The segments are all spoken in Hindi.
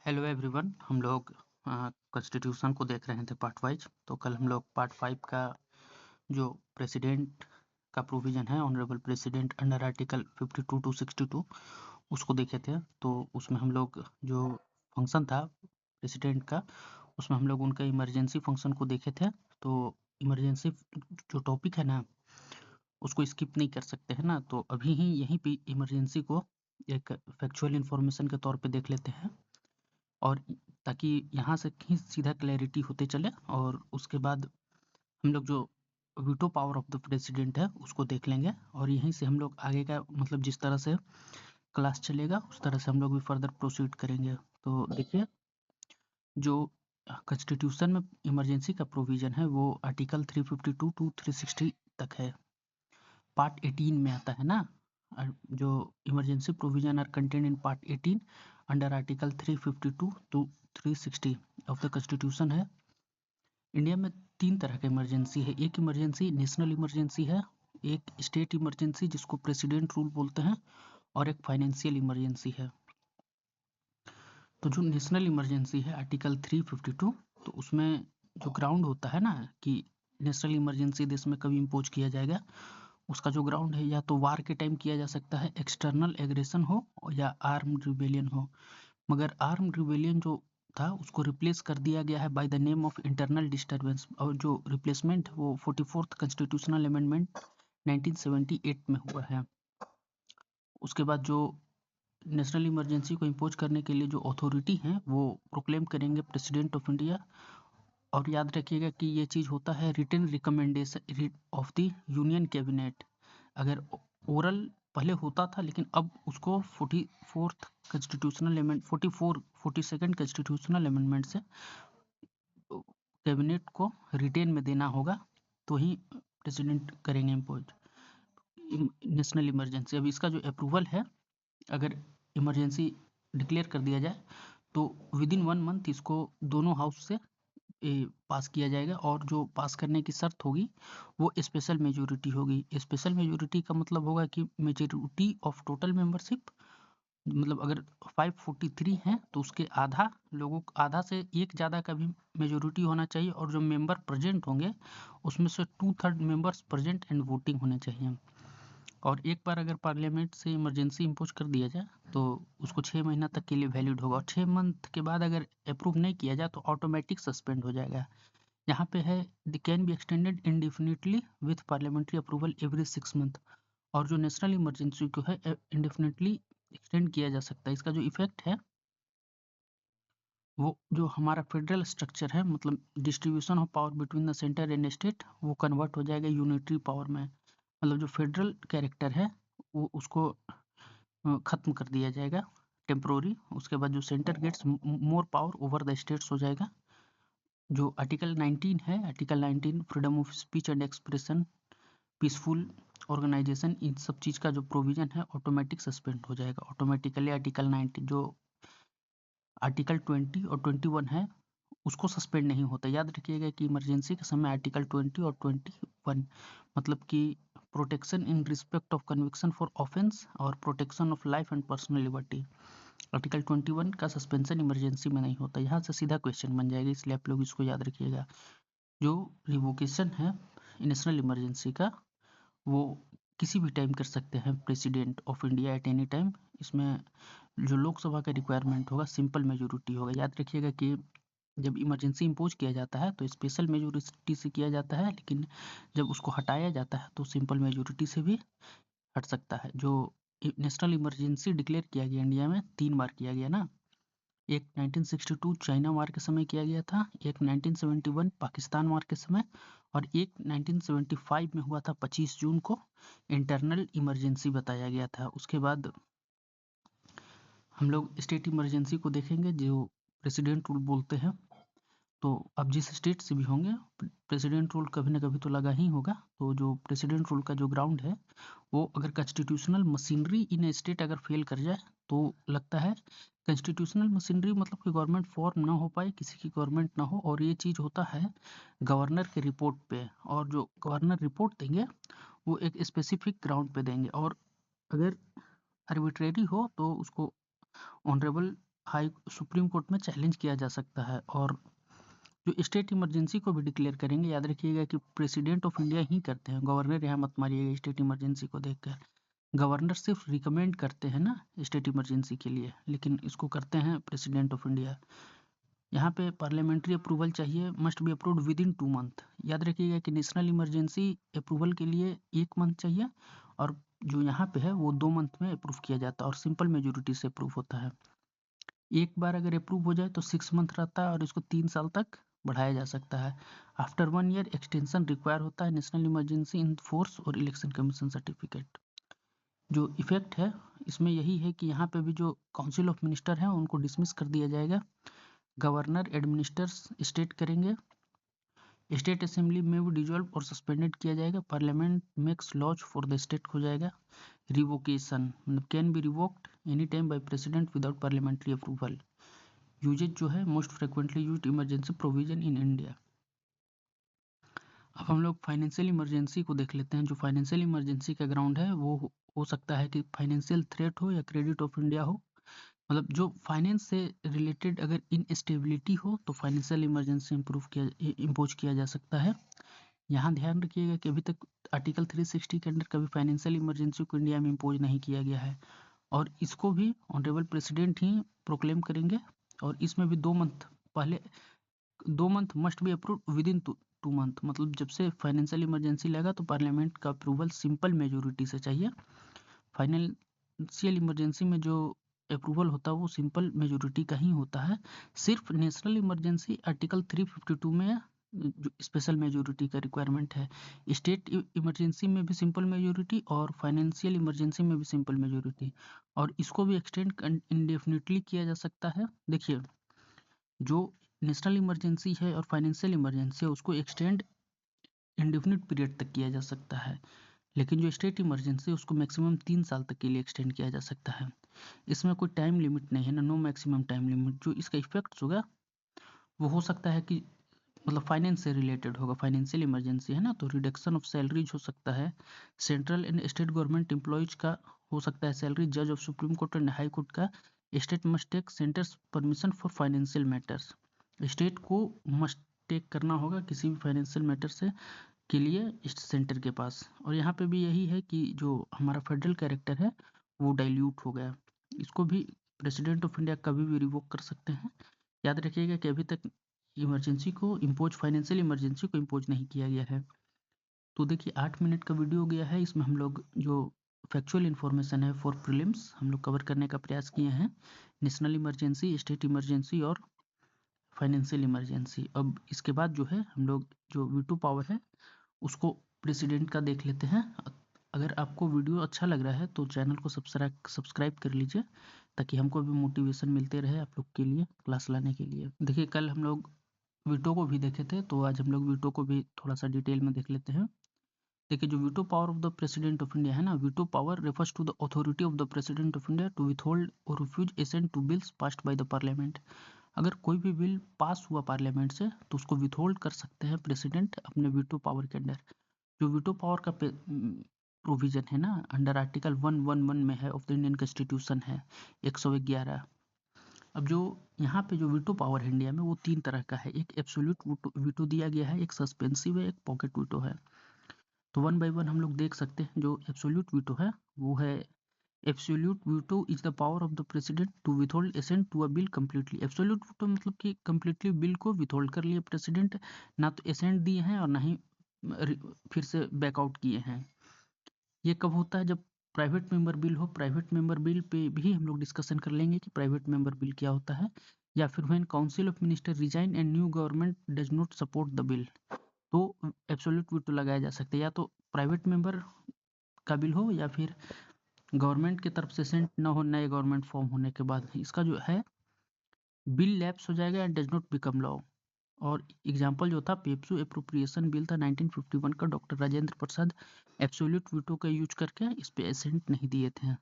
हेलो एवरीवन, हम लोग कॉन्स्टिट्यूशन को देख रहे थे पार्ट वाइज। तो कल हम लोग पार्ट 5 का जो प्रेसिडेंट का प्रोविज़न है, honourable president under article 52 to 62 उसको देखे थे। तो उसमें हम लोग जो फंक्शन था प्रेसिडेंट का, उसमें हम लोग उनका इमरजेंसी फंक्शन को देखे थे। तो इमरजेंसी जो टॉपिक है ना, उसको स्किप नहीं कर सकते हैं ना। तो अभी ही यहीं पे इमरजेंसी को एक फैक्चुअल इन्फॉर्मेशन के तौर पे देख लेते हैं, और ताकि यहाँ से कहीं सीधा क्लैरिटी होते चले। और उसके बाद हम लोग जो veto power of the president है उसको देख लेंगे, और यहीं से हम लोग आगे का मतलब जिस तरह से क्लास चलेगा उस तरह से हम लोग भी फर्दर प्रोसीड करेंगे। तो देखिए, जो कॉन्स्टिट्यूशन में इमरजेंसी का प्रोविज़न है वो आर्टिकल 352 टू 360 तक है। पार्ट 18 में आता है ना। जो emergency provision are content in part 18 under article 352 to 360 of the constitution है। इंडिया में 3 तरह का इमरजेंसी है। एक इमरजेंसी नेशनल इमरजेंसी है, एक स्टेट इमरजेंसी जिसको प्रेसिडेंट रूल बोलते हैं, और एक फाइनेंशियल इमरजेंसी है। तो जो नेशनल इमरजेंसी है आर्टिकल 352, तो उसमें जो ग्राउंड होता है ना कि नेशनल इमरजेंसी देश में कभी इम्पोज किया जाएगा, उसका जो ग्राउंड है या तो वार के टाइम किया जा सकता है, एक्सटर्नल एग्रेशन हो या आर्म्ड रिबेलियन हो। मगर आर्म्ड रिबेलियन जो था उसको रिप्लेस कर दिया गया है by the name of internal disturbance, और जो रिप्लेसमेंट वो 44th कॉन्स्टिट्यूशनल अमेंडमेंट 1978 में हुआ है। उसके बाद जो नेशनल इमरजेंसी को इम्पोज करने के लिए जो अथॉरिटी हैं वो प्रोक्लेम करेंगे प्रेसिडेंट ऑफ इंडिया। और याद रखिएगा कि ये चीज़ होता है written recommendation of the union cabinet. अगर ओरल पहले होता था, लेकिन अब उसको 44th constitutional amend 42nd constitutional amendment से कैबिनेट को रिटेन में देना होगा, तो ही प्रेसिडेंट करेंगे इम्पोज नेशनल इमरजेंसी। अब इसका जो अप्रूवल है, अगर इमरजेंसी डिक्लेयर कर दिया जाए तो विद इन 1 मंथ इसको दोनों हाउस से पास किया जाएगा। और जो पास करने की शर्त होगी वो स्पेशल मेजोरिटी होगी। स्पेशल मेजोरिटी का मतलब होगा कि मेजोरिटी ऑफ टोटल मेंबरशिप, मतलब अगर 543 हैं तो उसके आधा लोगों, आधा से एक ज़्यादा का भी मेजोरिटी होना चाहिए। और जो मेंबर प्रेजेंट होंगे उसमें से 2/3 मेंबर्स प्रेजेंट एंड वोटिंग होने चाहिए। और एक बार अगर पार्लियामेंट से इमरजेंसी इम्पोज कर दिया जाए तो उसको 6 महीना तक के लिए वैलिड होगा, और 6 मंथ के बाद अगर अप्रूव नहीं किया जाए तो ऑटोमेटिक सस्पेंड हो जाएगा। यहाँ पे है the can be extended indefinitely with parliamentary approval every 6 month. और जो नेशनल इमरजेंसी को है इंडिफिनिटली एक्सटेंड किया जा सकता है। इसका जो इफेक्ट है वो जो हमारा फेडरल स्ट्रक्चर है, मतलब distribution of power between the centre and state, वो कन्वर्ट हो जाएगा यूनिटरी पावर में। मतलब जो फेडरल कैरेक्टर है वो उसको ख़त्म कर दिया जाएगा टेम्प्रोरी। उसके बाद जो centre gets more power over the states हो जाएगा। जो आर्टिकल 19 है, article 19 freedom of speech and expression, peaceful organisation, इन सब चीज़ का जो प्रोविज़न है ऑटोमेटिक सस्पेंड हो जाएगा ऑटोमेटिकली। आर्टिकल 19 जो आर्टिकल 20 और 21 है उसको सस्पेंड नहीं होता। याद रखिएगा कि इमरजेंसी के समय आर्टिकल 20 और 21 मतलब कि protection in respect of conviction for offence और protection of life and personal liberty. Article 21 का सस्पेंशन इमरजेंसी में नहीं होता। यहाँ से सीधा क्वेश्चन बन जाएगा, इसलिए आप लोग इसको याद रखिएगा। जो रिवोकेशन है नेशनल इमरजेंसी का, वो किसी भी टाइम कर सकते हैं president of India at any time. इसमें जो लोकसभा का रिक्वायरमेंट होगा सिंपल मेजोरिटी होगा। याद रखिएगा कि जब इमरजेंसी इम्पोज किया जाता है तो स्पेशल मेजोरिटी से किया जाता है, लेकिन जब उसको हटाया जाता है तो सिंपल मेजोरिटी से भी हट सकता है। जो नेशनल इमरजेंसी डिक्लेयर किया गया इंडिया में 3 बार किया गया ना। एक 1962 चाइना वार के समय किया गया था, एक 1971 पाकिस्तान वार के समय, और एक 1975 में हुआ था 25 जून को, इंटरनल इमरजेंसी बताया गया था। उसके बाद हम लोग स्टेट इमरजेंसी को देखेंगे जो प्रेसिडेंट रूल बोलते हैं। तो अब जिस स्टेट से भी होंगे प्रेसिडेंट रूल कभी ना कभी तो लगा ही होगा। तो जो प्रेसिडेंट रूल का जो ग्राउंड है वो अगर constitutional machinery in A state अगर फेल कर जाए तो लगता है कॉन्स्टिट्यूशनल मशीनरी मतलब कि गवर्नमेंट फॉर्म ना हो पाए, किसी की गवर्नमेंट ना हो, और ये चीज़ होता है गवर्नर के रिपोर्ट पे। और जो गवर्नर रिपोर्ट देंगे वो एक स्पेसिफिक ग्राउंड पे देंगे, और अगर आर्बिट्रेरी हो तो उसको ऑनरेबल सुप्रीम कोर्ट में चैलेंज किया जा सकता है। और जो स्टेट इमरजेंसी को भी डिक्लेयर करेंगे, याद रखिएगा कि प्रेसिडेंट ऑफ इंडिया ही करते हैं, गवर्नर यहाँ मत मारिएगा स्टेट इमरजेंसी को देखकर। गवर्नर सिर्फ रिकमेंड करते हैं ना स्टेट इमरजेंसी के लिए, लेकिन इसको करते हैं प्रेसिडेंट ऑफ इंडिया। यहाँ पे पार्लियामेंट्री अप्रूवल चाहिए, must be approved with in 2 month. याद रखिएगा कि नेशनल इमरजेंसी अप्रूवल के लिए 1 मंथ चाहिए, और जो यहाँ पे है वो 2 मंथ में अप्रूव किया जाता है, और सिंपल मेजोरिटी से अप्रूव होता है। एक बार अगर अप्रूव हो जाए तो 6 मंथ रहता है, और इसको 3 साल तक बढ़ाया जा सकता है। आफ्टर 1 ईयर एक्सटेंशन रिक्वायर होता है नेशनल इमरजेंसी इन फोर्स और इलेक्शन कमीशन सर्टिफिकेट। जो इफेक्ट है इसमें यही है कि यहाँ पे भी जो काउंसिल ऑफ मिनिस्टर हैं उनको डिसमिस कर दिया जाएगा, गवर्नर एडमिनिस्टर्स स्टेट करेंगे, स्टेट असेंबली में भी डिजॉल्व और सस्पेंडेड किया जाएगा, parliament makes laws for the state हो जाएगा, रिवोकेशन मतलब can be revoked any time by president without parliamentary approval. Uses जो है most frequently used emergency provision in India. अब हम लोग फाइनेंशियल इमरजेंसी को देख लेते हैं। जो फाइनेंशियल इमरजेंसी का ग्राउंड है वो हो सकता है कि फाइनेंशियल थ्रेट हो या क्रेडिट ऑफ इंडिया हो, मतलब जो फाइनेंस से रिलेटेड अगर इनस्टेबिलिटी हो तो फाइनेंशियल इमरजेंसी इम्पोज किया जा सकता है। यहाँ ध्यान रखिएगा कि अभी तक आर्टिकल 360 के अंडर कभी फाइनेंशियल इमरजेंसी को इंडिया में इम्पोज नहीं किया गया है, और इसको भी ऑनरेबल प्रेसिडेंट ही प्रोक्लेम करेंगे। और इसमें भी 2 मंथ पहले, 2 month must be approved with in 2 month, मतलब जब से फाइनेंशियल इमरजेंसी लगा तो पार्लियामेंट का अप्रूवल सिंपल मेजोरिटी से चाहिए। फाइनेंशियल इमरजेंसी में जो अप्रूवल होता है वो सिंपल मेजोरिटी का ही होता है। सिर्फ नेशनल इमरजेंसी आर्टिकल 352 में जो स्पेशल मेजोरिटी का रिक्वायरमेंट है। स्टेट इमरजेंसी में भी सिंपल मेजोरिटी और फाइनेंशियल इमरजेंसी में भी सिंपल मेजोरिटी, और इसको भी एक्सटेंड इंडेफिनिटली किया जा सकता है। देखिए, जो नेशनल इमरजेंसी है और फाइनेंशियल इमरजेंसी है उसको एक्सटेंड इंडेफिनिट पीरियड तक किया जा सकता है, लेकिन जो स्टेट इमरजेंसी है उसको मैक्सिमम 3 साल तक के लिए एक्सटेंड किया जा सकता है। इसमें कोई टाइम लिमिट नहीं है ना, नो मैक्सिमम टाइम लिमिट। जो इसका इफेक्ट्स होगा वो हो सकता है कि मतलब फाइनेंस से रिलेटेड होगा, फाइनेंशियल इमरजेंसी है ना, तो रिडक्शन ऑफ सैलरीज हो सकता है, central and state government employees का हो सकता है सैलरी, जज of supreme court and high court का, state must take centre's permission for financial matters. State को मस्ट टेक करना होगा किसी भी फाइनेंशियल मैटर से के लिए इस सेंटर के पास। और यहाँ पे भी यही है कि जो हमारा फेडरल कैरेक्टर है वो डाइल्यूट हो गया, इसको भी प्रेसिडेंट ऑफ इंडिया कभी भी रिवोक कर सकते हैं। याद रखिएगा कि अभी तक इमरजेंसी को इम्पोज, फाइनेंशियल इमरजेंसी को इम्पोज नहीं किया गया है। तो देखिए 8 मिनट का वीडियो गया है, इसमें हम लोग जो फैक्चुअल इन्फॉर्मेशन है फॉर प्रीलिम्स हम लोग कवर करने का प्रयास किए हैं, नेशनल इमरजेंसी, स्टेट इमरजेंसी और फाइनेंशियल इमरजेंसी। अब इसके बाद जो है हम लोग जो वीटो पावर है उसको प्रेसिडेंट का देख लेते हैं। अगर आपको वीडियो अच्छा लग रहा है तो चैनल को सब्सक्राइब कर लीजिए, ताकि हमको भी मोटिवेशन मिलते रहे आप लोग के लिए क्लास लाने के लिए। देखिए कल हम लोग वीटो को भी देखे थे, तो आज हम लोग वीटो को भी थोड़ा सा डिटेल में देख लेते हैं। देखिए जो veto power of the president of India है ना, veto power refers to the authority of the president of India to withhold और refuse assent to bills passed by the parliament. अगर कोई भी बिल पास हुआ पार्लियामेंट से तो उसको विथहोल्ड कर सकते हैं प्रेसिडेंट अपने वीटो पावर के अंडर। जो वीटो पावर का प्रोविजन है ना अंडर आर्टिकल 111 में है ऑफ द इंडियन कॉन्स्टिट्यूशन है 111। अब जो यहाँ पे जो वीटो पावर है इंडिया में वो 3 तरह का है, एक एब्सोल्यूट वीटो दिया गया है, एक सस्पेंसिव है, एक पॉकेट वीटो है। तो 1 बाय 1 हम लोग देख सकते हैं। जो एब्सोल्यूट वीटो है वो है, absolute veto is the power of the president to withhold assent to a bill completely. Absolute veto मतलब कि कम्प्लीटली बिल को विथहोल्ड कर लिए प्रेसिडेंट, ना तो एसेंट दिए हैं और ना ही फिर से बैकआउट किए हैं। ये कब होता है, जब प्राइवेट मेंबर बिल हो। प्राइवेट मेंबर बिल पे भी हम लोग डिस्कशन कर लेंगे कि प्राइवेट मेंबर बिल क्या होता है। या फिर when council of minister resign and new government does not support the bill, तो एब्सोल्यूट वीटो लगाया जा सकता है। या तो प्राइवेट मेंबर का बिल हो या फिर गवर्नमेंट की तरफ से सेंट ना हो, नए गवर्नमेंट फॉर्म होने के बाद इसका जो है बिल लैप्स हो जाएगा and does not become law. और एग्जाम्पल जो था पेप्सू एप्रोप्रिएशन बिल था 1951 का, doctor Rajendra Prasad absolute veto का यूज करके इस पे एसेंट नहीं दिए थे।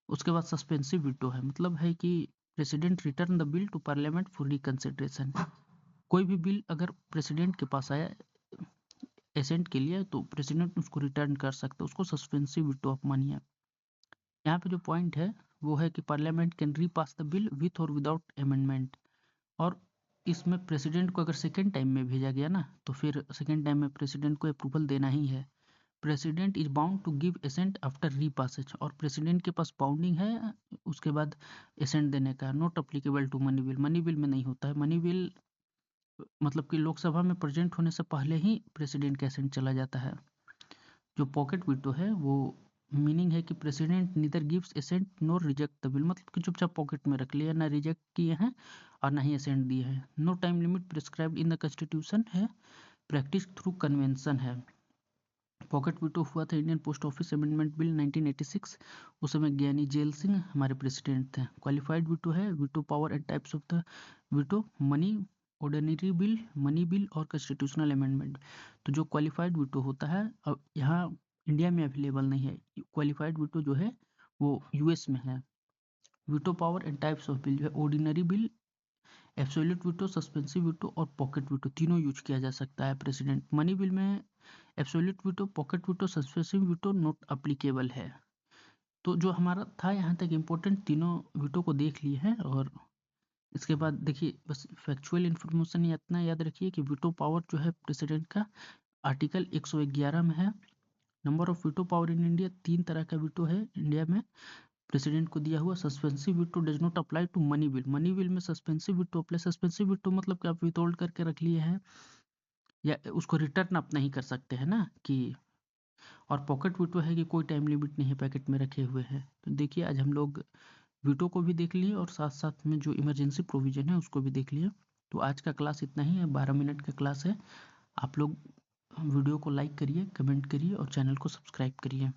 उसके बाद सस्पेंसिव वीटो है, मतलब है कि president return the bill to parliament for reconsideration. कोई भी बिल अगर प्रेसिडेंट के पास आया एसेंट के लिए तो प्रेसिडेंट उसको रिटर्न कर सकते, उसको सस्पेंसिव वीटो आप मानिए। यहाँ पे जो पॉइंट है वो है कि parliament can repass the bill with और विदाउट अमेंडमेंट। और इसमें प्रेसिडेंट को अगर सेकेंड टाइम में भेजा गया ना, तो फिर सेकेंड टाइम में प्रेसिडेंट को अप्रूवल देना ही है। President is bound to give assent after repassage, और प्रेसिडेंट के पास बाउंडिंग है उसके बाद एसेंट देने का। Not applicable to money bill, money bill में नहीं होता है। मनी बिल मतलब कि लोकसभा में प्रेजेंट होने से पहले ही प्रेसिडेंट का एसेंट चला जाता है। जो पॉकेट वीटो है वो मीनिंग है कि president neither gives assent nor reject the bill, मतलब कि चुपचाप पॉकेट में रख लिया, ना रिजेक्ट किए हैं और ना ही एसेंट दिए हैं। No time limit prescribed in the constitution है, प्रैक्टिस थ्रू कन्वेंशन है। पॉकेट वीटो हुआ था Indian post office amendment bill 1986, उस समय ज्ञानी जेल सिंह हमारे प्रेसिडेंट थे। क्वालिफाइड वीटो है, veto power and types of the veto, money ordinary bill, money bill और कॉन्स्टिट्यूशनल अमेंडमेंट। तो जो क्वालिफाइड वीटो होता है, अब यहाँ इंडिया में अवेलेबल नहीं है। क्वालिफाइड वीटो जो है वो यूएस में है। Veto power and types of bill जो है ordinary bill, absolute veto, suspensive veto और पॉकेट वीटो तीनों यूज किया जा सकता है प्रेसिडेंट। मनी बिल में absolute veto, pocket veto, suspensive veto not applicable है। तो जो हमारा था यहाँ तक इम्पोर्टेंट तीनों वीटो को देख लिए हैं। और इसके बाद देखिए बस फैक्चुअल इन्फॉर्मेशन इतना याद रखिए कि वीटो पावर जो है प्रेसिडेंट का आर्टिकल 111 में है। Number of veto power in India, 3 तरह का वीटो है इंडिया में प्रेसिडेंट को दिया हुआ। Suspensive veto does not apply to money bill, money bill में suspensive veto apply. Suspensive veto मतलब कि आप विथहोल्ड करके रख लिए हैं या उसको रिटर्न आप नहीं कर सकते हैं ना कि। और पॉकेट वीटो है कि कोई टाइम लिमिट नहीं है, पैकेट में रखे हुए हैं। तो देखिए आज हम लोग वीटो को भी देख लिए और साथ साथ में जो इमरजेंसी प्रोविजन है उसको भी देख लिए। तो आज का क्लास इतना ही है, 12 मिनट का क्लास है। आप लोग वीडियो को लाइक करिए, कमेंट करिए और चैनल को सब्सक्राइब करिए।